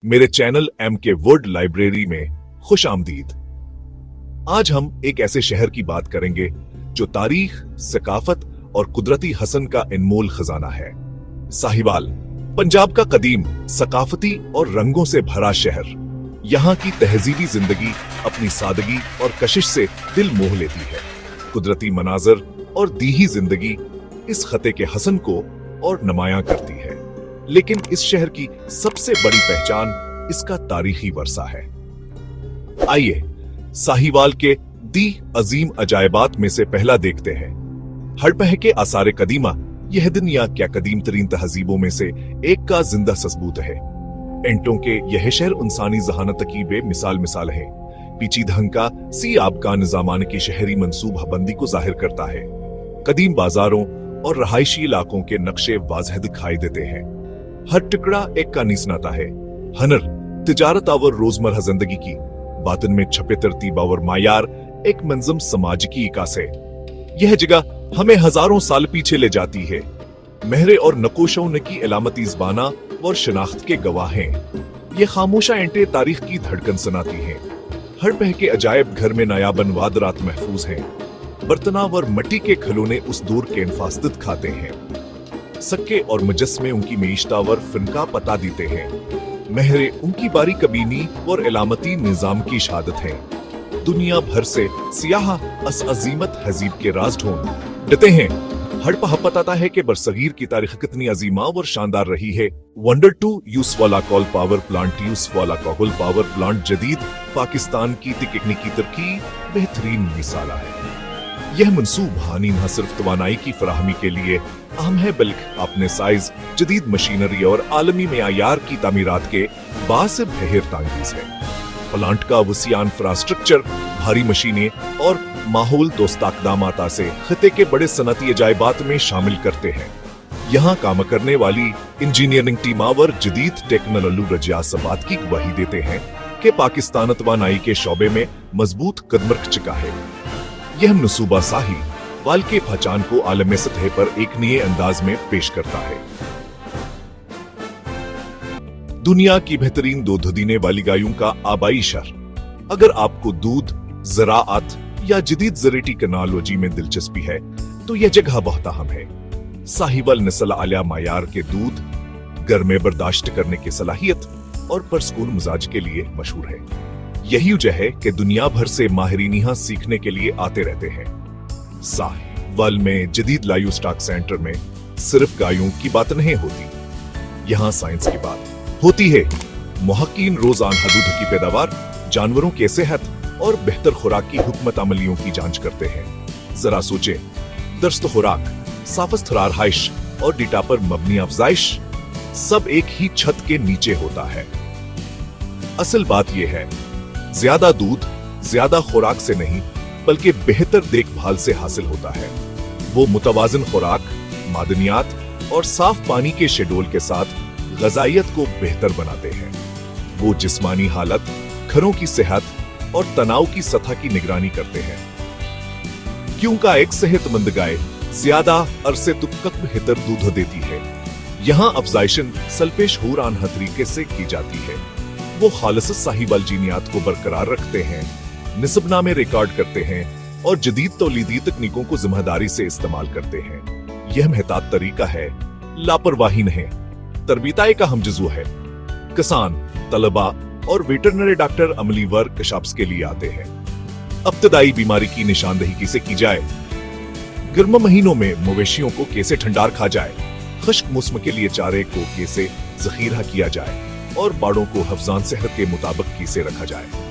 मेरे channel M के word library में खुश आमदीद। आज हम एक ऐसे शहर की बात करेंगे जो तारीख, सकाफत और कुदरती हसन का अनमोल खजाना है। साहिवाल, पंजाब का कदीम, सकाफती और रंगों से भरा शहर। यहाँ की तहजीबी जिंदगी अपनी सादगी और कशिश से दिल मोह लेती है। कुदरती मनाजर और दीही जिंदगी इस खते के हसन को और नमाया करती है। लेकिन इस शहर की सबसे बड़ी पहचान इसका तारीखी वर्सा है। आइए साहिवाल के दी अजीम अजायबात में से पहला देखते हैं। हड़पह के आसार कदीमा, यह दुनिया क्या कदीम तरीन तहजीबों में से एक का जिंदा सबूत है। एंटों के यह शहर इंसानी जहानत की बेमिसाल मिसाल है। पीचीदहंग का सी आबका निजामान की शहरी मंसूबा बंदी को जाहिर करता है। कदीम बाजारों और रहायशी इलाकों के नक्शे वाज़ह दिखाई देते हैं। हर टुकड़ा एक का निसनाता है। हनर, तिजारत और रोजमर्रा जिंदगी की बातन में छपे तरतीब और मायार एक मंजम समाज की इकास है। यह जगह हमें हजारों साल पीछे ले जाती है। महरे और नकोशों ने की अलामती ज़बाना और शनाख्त के गवाह हैं। ये खामोशा एंटे तारीख की धड़कन सुनाती हैं। हर पह के अजायब घर में नायाबन वादरात महफूज हैं। बर्तनाव और मट्टी के खिलौने उस दूर के इनफास्तित खाते हैं। सक्के और मुजस्मे उनकी मेशतावर फिनका पता देते हैं। महरे उनकी बारी कबीनी और इलामती निजाम की शहादत है। दुनिया भर से सियाह अजीमत हजीब के राज ढूंढ डटे हैं। हड़पह बताता है कि बरसगीर की तारीख कितनी अजीमा और शानदार रही है। वंडर टू यूस वाला कॉल पावर प्लांट, यूस वाला कोल पावर प्लांट जदीद पाकिस्तान की तकनीकी तरक्की बेहतरीन मिसाल है। यह मंसूबा न सिर्फ तवानाई की फराहमी के लिए अहम है, बल्कि अपने साइज, जदीद मशीनरी और आलमी मेयार की तामीरात के बास बहर तांगीज है। प्लांट का वसीआ इंफ्रास्ट्रक्चर, भारी मशीनें और माहौल दोस्त इक़दामात से खिते के बड़े सनती अजायबात में शामिल करते हैं। यहाँ काम करने वाली इंजीनियरिंग टीमावर जदीद टेक्नोलॉजी रजियासबात की गवाही देते हैं कि पाकिस्तान तवानाई के शोबे में मजबूत कदम रख चुका है। यह मनसूबा साहिवाल के पहचान को आलमी सतह पर एक नए अंदाज में पेश करता है। दुनिया की बेहतरीन दूध देने वाली गायों का आबाई शहर। अगर आपको दूध, ज़राअत या जदीद ज़राअती टेक्नोलॉजी में दिलचस्पी है तो यह जगह बहुत अहम है। साहिवाल नस्ल आला मायार के दूध, गर्मी बर्दाश्त करने की सलाहियत और परसकून मिजाज के लिए मशहूर है। यही वजह है कि दुनिया भर से माहिरीन यहाँ सीखने के लिए आते रहते हैं। साहिवाल में जदीद लाइव स्टॉक सेंटर में सिर्फ गायों की बात नहीं होती, यहाँ साइंस की बात होती है। मुहक्कीन रोजाना दूध की पैदावार, जानवरों के सेहत और बेहतर खुराक की हुकमत अमलियों की जांच करते हैं। जरा सोचे, दरस्त खुराक, साफस्त रहाइश और डेटा पर मबनी अफजाइश सब एक ही छत के नीचे होता है। असल बात यह है, ज्यादा दूध ज्यादा खुराक से नहीं बल्कि बेहतर देखभाल से हासिल होता है। वो मुतवाजन खुराक, मादनियात और साफ पानी के शेड्यूल के साथ ग़िज़ाइयत को बेहतर बनाते हैं। वो जिस्मानी हालत, घरों की सेहत और तनाव की सतह की निगरानी करते हैं। क्योंकि एक सेहतमंद गाय ज्यादा अरसे तक बेहतर दूध देती है। यहाँ अफजाइशन सल्पेश हुरान तरीके से की जाती है। वो खालिस साहिवाल जीनियात को बरकरार रखते हैं, निस्बनामे रिकॉर्ड करते हैं और जदीद तौलीदी तकनीकों को जिम्मेदारी से इस्तेमाल करते हैं। यह मेहतात तरीका है, लापरवाही नहीं, तरबियत का हम जुज़ू है। किसान, तलबा और वेटरनरी डॉक्टर अमली वर्ग कशाप्स के लिए आते हैं। इब्तदाई बीमारी की निशानदही कैसे की जाए, गर्म महीनों में मवेशियों को कैसे ठंडार खा जाए, खुश्क मौसम के लिए चारे को कैसे जखीरा किया जाए और बाड़ों को हफ्जान सेहत के मुताबिक कैसे रखा जाए।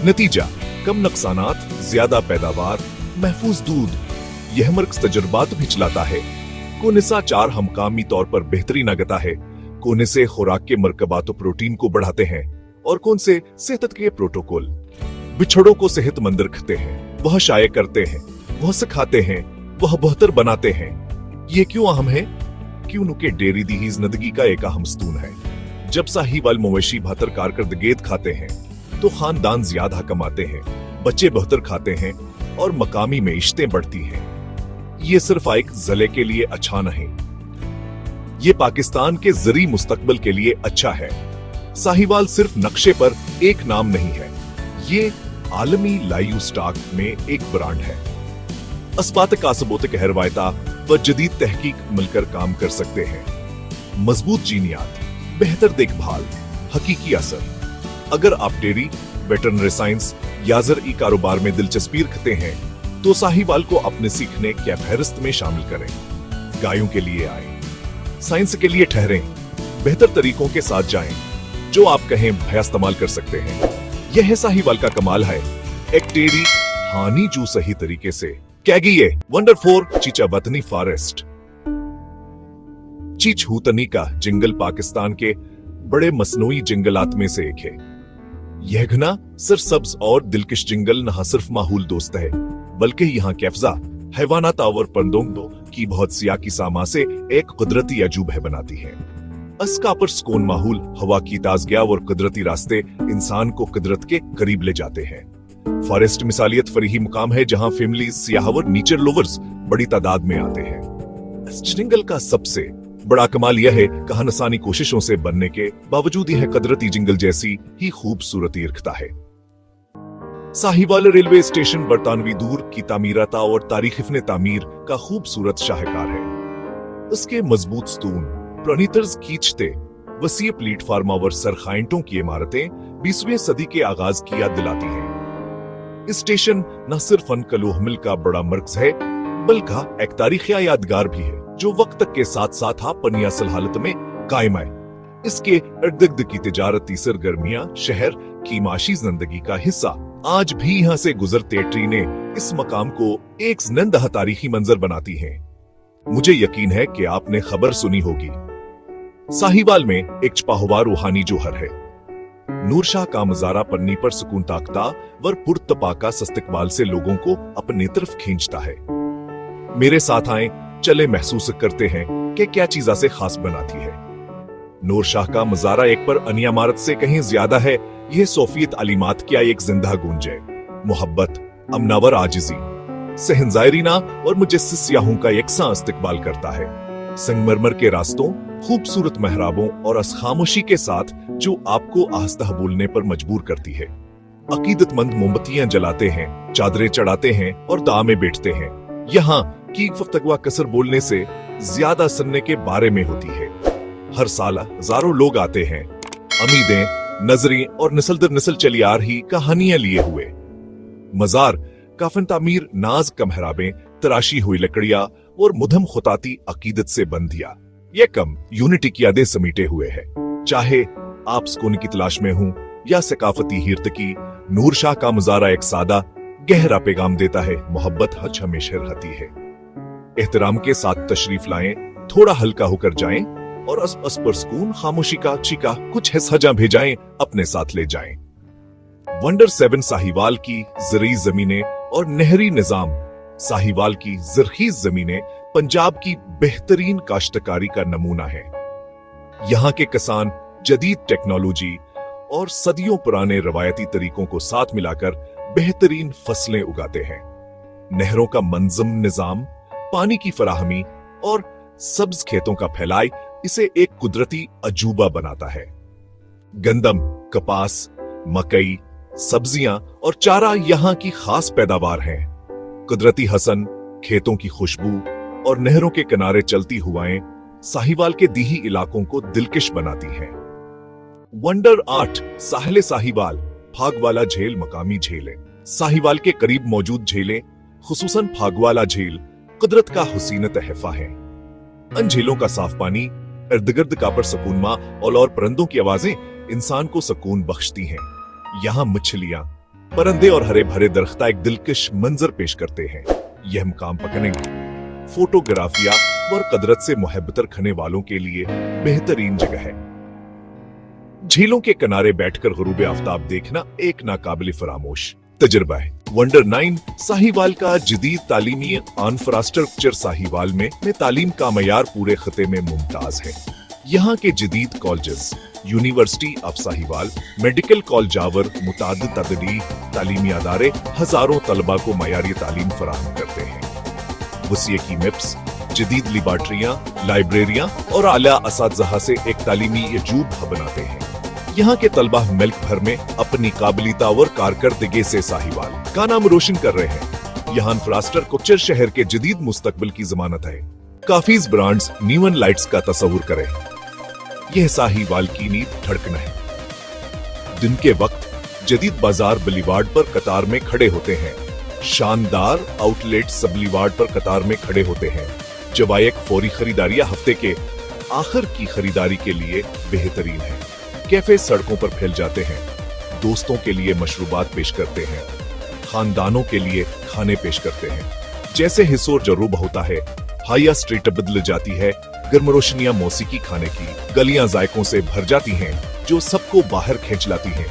नतीजा, कम नुकसानात, ज्यादा पैदावार, महफूज दूध। यह मर्कज़ तजुर्बात भी चलाता है। कोने सा चार हमकामी तौर पर बेहतरीन आगता है। कोने से खुराक के मरकबात प्रोटीन को बढ़ाते हैं और कौन से सेहत के प्रोटोकॉल बिछड़ों को सेहतमंद रखते हैं। वह शाये करते हैं, वह सिखाते हैं, वह बेहतर बनाते हैं। ये क्यों अहम है? क्यों के डेयरी दी जिंदगी का एक अहम स्तून है। जब साहिवाल मवेशी बेहतर कारकर्दगीत खाते हैं तो खानदान ज्यादा कमाते हैं, बच्चे बेहतर खाते हैं और मकामी मेइशतें बढ़ती हैं। ये सिर्फ एक ज़िले के लिए अच्छा नहीं, ये पाकिस्तान के ज़री मुस्तकबिल के लिए अच्छा है। साहिवाल सिर्फ नक्शे पर एक नाम नहीं है, ये आलमी लाइव स्टॉक में एक ब्रांड है। अस्बात कासबोत कहरवायता व जदीद तहकीक मिलकर काम कर सकते हैं। मजबूत जीनियात, बेहतर देखभाल, हकीकी असर। अगर आप डेयरी, वेटरनरी साइंस या ज़रई कारोबार में दिलचस्पी रखते हैं तो साहिवाल को अपने सीखने की फहरिस्त में शामिल करें। गायों के लिए आए, साइंस के लिए ठहरें, बेहतर तरीकों के साथ जाएं, जो आप कहें भया इस्तेमाल कर सकते हैं। यह है साहिवाल का कमाल है, एक डेयरी हानी जो सही तरीके से कैगिए। Wonder 4 चीचा वतनी forest. चीच हूतनी का जंगल पाकिस्तान के बड़े मसनूई जंगलात में से एक है। यह घना सरसब्ज और दिलकश जंगल न सिर्फ माहौल दोस्त है बल्कि यहाँ के अफजा हैवानात और परिंदों की बहुत सिया की सामा से एक कुदरती अजूबा बनाती है। अस्का पर सुकून माहौल, हवा की ताजगी और कुदरती रास्ते इंसान को कुदरत के करीब ले जाते हैं। फॉरेस्ट मिसालियत फरीही मुकाम है जहाँ फैमिलीज, सियाहवर, नेचर लवर्स बड़ी तादाद में आते हैं। इस जंगल का सबसे बड़ा कमाल यह है कि हनसानी कोशिशों से बनने के बावजूद यह कुदरती जंगल जैसी ही खूबसूरती रखता है। साहिवाल रेलवे स्टेशन बरतानवी दूर की तामीराता और तारीख-ए तामीर का खूबसूरत शाहकार है। उसके मजबूत स्तून, प्रणीतर्स खींचते वसीय प्लेटफार्म और सरखाइंटों की इमारतें 20वीं सदी के आगाज की याद दिलाती हैं। इस स्टेशन न सिर्फ फन-कलो-हमल का बड़ा मर्कज है बल्कि एक तारीखी यादगार भी है जो वक्त के साथ साथ अपनी असल हालत में कायम है। इसके इर्द-गिर्द की तिजारती सरगर्मियां शहर की माशी जिंदगी का हिस्सा आज भी यहाँ से गुजरते ट्रेनें इस मकाम को एक जिंदा तारीखी मंजर बनाती हैं। मुझे यकीन है कि आपने खबर सुनी होगी, साहिवाल में एक छुपा हुआ रूहानी जोहर है। नूरशाह का मजारा पन्नी पर सुकून ताकता वर पुरतपाका इस्तकबाल से लोगों को अपनी तरफ खींचता है। मेरे साथ आए, चले महसूस करते हैं कि क्या चीज से खास बनाती है। नूरशाह का मजारा एक पर अनिया इमारत से कहीं ज्यादा है। यह सोफियत अलीमात क्या एक जिंदा गूंज है, मोहब्बत, अमनावर आजिजी, सहनजायरीना और मुजस्सिस सियाहों का यकसां इस्तकबाल करता है। संगमरमर के रास्तों, खूबसूरत मेहराबों और उस खामोशी के साथ जो आपको आहिस्ता बोलने पर मजबूर करती है। अकीदतमंद मोमबत्तियां जलाते हैं, चादरें चढ़ाते हैं और दां में बैठते हैं। यहाँ की गुफ्तगू कसर बोलने से ज्यादा सुनने के बारे में होती है। हर साल हजारों लोग आते हैं, उम्मीदें, नजरें और नस्ल दर नस्ल चली आ रही कहानियां लिए हुए। मजार, काफन तामीर, नाज का मेहराबें, तराशी हुई लकड़ियां और मुधम खुताती अकीदत से बंधिया, ये कम यूनिटी की यादें समीटे हुए है। चाहे आप सुकून की तलाश में हूं या सकाफती हीरतकी, नूरशाह का मुजारा एक सादा गहरा पैगाम देता है। मोहब्बत हज हमेशा रहती है। एहतराम के साथ तशरीफ लाएं, थोड़ा हल्का होकर जाएं और अस पर सुकून, खामोशी का चीका कुछ हिस्सा भेजाएं, अपने साथ ले जाएं। वंडर 7 साहिवाल की ज़रई जमीनें और नहरी निजाम। साहिवाल की ज़रखीज जमीनें पंजाब की बेहतरीन काश्तकारी का नमूना है। यहाँ के किसान जदीद टेक्नोलॉजी और सदियों पुराने रवायती तरीकों को साथ मिलाकर बेहतरीन फसलें उगाते हैं। नहरों का मंजम निजाम, पानी की फराहमी और सब्ज खेतों का फैलाई इसे एक कुदरती अजूबा बनाता है। गंदम, कपास, मकई, सब्जियां और चारा यहाँ की खास पैदावार हैं। कुदरती हसन, खेतों की खुशबू और नहरों के किनारे चलती हुआएं साहिवाल के दीही इलाकों को दिलकश बनाती हैं। वंडर 8 साहले साहिवाल। फागवाला झील मकामी झील है। साहिवाल के करीब मौजूद झीलें, खुसूसन फागवाला झील, कुदरत का हुसीन तहफा है। इन झीलों का साफ पानी, इर्द गिर्द का परसकूनमा और परिंदों की आवाजें इंसान को सुकून बख्शती हैं। यहाँ मछलियां, परिंदे और हरे भरे दरख्ता एक दिलकश मंजर पेश करते हैं। यह मुकाम पकड़ने, फोटोग्राफिया और कुदरत से मोहब्बत रखने वालों के लिए बेहतरीन जगह है। झीलों के किनारे बैठकर गुरूब आफ्ताब देखना एक नाकाबिल फरामोश तजुर्बा है। वंडर 9 साहिवाल का जदीद तालीमी इंफ्रास्ट्रक्चर। साहिवाल में तालीम का मयार पूरे खिते में मुमताज है। यहाँ के जदीद colleges, university of Sahiwal, medical college और मुतादिद तदरी तालीमी अदारे हजारों तलबा को मयारी तालीम फराहम करते हैं। वसीए की मिप्स, जदीद लिबार्ट्रियां, लाइब्रेरियां और आला असातिज़ा से एक तालीमी अजूबा बनाते हैं। यहाँ के तलबा मिल्क भर में अपनी काबिलियत और कारकर्दगी से साहिवाल का नाम रोशन कर रहे हैं। यहाँ इंफ्रास्ट्रक्चर कुचर शहर के जदीद मुस्तकबिल की जमानत है। काफीज ब्रांड्स न्यून लाइट्स का तस्वुर करें, यह साहिवाल की नींद धड़कन है। दिन के वक्त जदीद बाजार बुलीवार्ड पर कतार में खड़े होते हैं, शानदार आउटलेट सबलीवार्ड पर कतार में खड़े होते हैं। जवायक फौरी खरीदारी या हफ्ते के आखिर की खरीदारी के लिए बेहतरीन है। कैफे सड़कों पर फैल जाते हैं, दोस्तों के लिए मशरूबात पेश करते हैं, खानदानों के लिए खाने पेश करते हैं। जैसे हिस्सों जरूब होता है, हाया स्ट्रीट बदल जाती है, गर्म रोशनियां मौसीकी खाने की, गलियां जायकों से भर जाती हैं जो सबको बाहर खींच लाती हैं।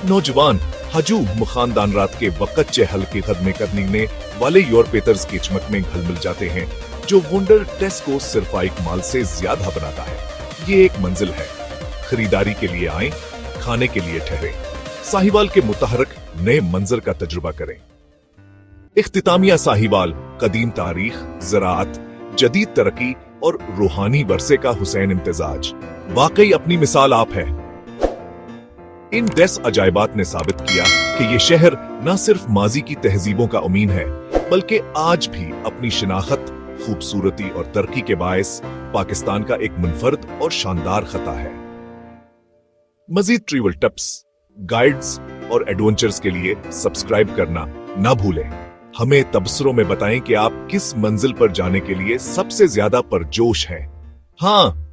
नौजवान हजूम खानदान रात के वक्त चहल के कदमे करने वाले यूरोपेटर्स की चमक में घल मिल जाते हैं, जो वंडर टेस्ट को सिर्फ एक माल से ज्यादा बनाता है। ये एक मंजिल है, खरीदारी के लिए आए, खाने के लिए ठहरे, साहिवाल के मुतहरक नए मंजर का तजुर्बा करें। इख्तितामिया साहिवाल कदीम तारीख, ज़राअत, जदीद तरक्की और रूहानी वर्से का हुसैन इम्तिजाज। वाकई अपनी मिसाल आप है। इन 10 अजायबात ने साबित किया कि ये शहर न सिर्फ माजी की तहजीबों का अमीन है, बल्कि आज भी अपनी शिनाख्त, खूबसूरती और तरक्की के बायस पाकिस्तान का एक मुनफरद और शानदार खता है। मजीद ट्रैवल टिप्स, गाइड्स और एडवेंचर्स के लिए सब्सक्राइब करना ना भूलें। हमें तबसरों में बताएं कि आप किस मंजिल पर जाने के लिए सबसे ज्यादा परजोश हैं। हाँ,